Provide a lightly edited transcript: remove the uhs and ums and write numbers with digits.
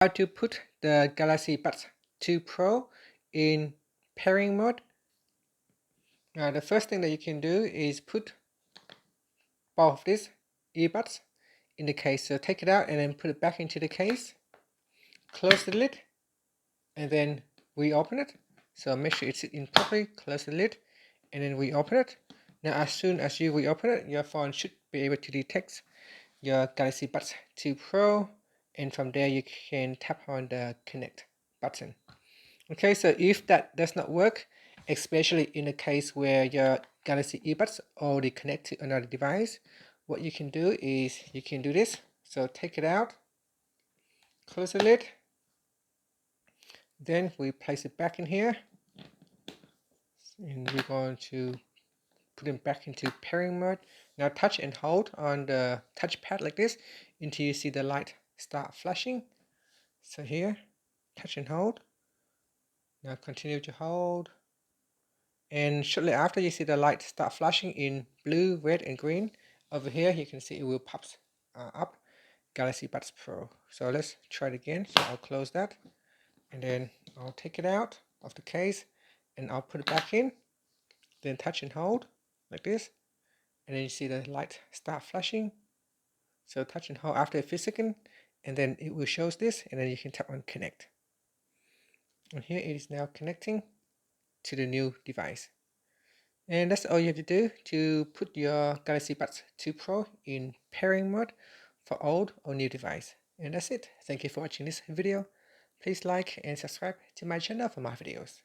How to put the Galaxy Buds 2 Pro in pairing mode. Now the first thing that you can do is put both of these earbuds in the case. So take it out and then put it back into the case. Close the lid and then reopen it. So make sure it's in properly. Close the lid and then reopen it. Now as soon as you reopen it, your phone should be able to detect your Galaxy Buds 2 Pro, and from there you can tap on the connect button. Okay, so if that does not work, especially in the case where your Galaxy earbuds already connect to another device, what you can do is you can do this. So take it out, close the lid, then we place it back in here, and we're going to put it back into pairing mode. Now touch and hold on the touchpad like this until you see the light start flashing. So here, touch and hold. Now continue to hold. And shortly after, you see the light start flashing in blue, red, and green. Over here, you can see it will pop up Galaxy Buds Pro. So let's try it again. So I'll close that, and then I'll take it out of the case, and I'll put it back in. Then touch and hold like this, and then you see the light start flashing. So touch and hold after a few seconds, and then it will show this, and then you can tap on connect. And here it is now connecting to the new device. And that's all you have to do to put your Galaxy Buds 2 Pro in pairing mode for old or new device. And that's it. Thank you for watching this video. Please like and subscribe to my channel for more videos.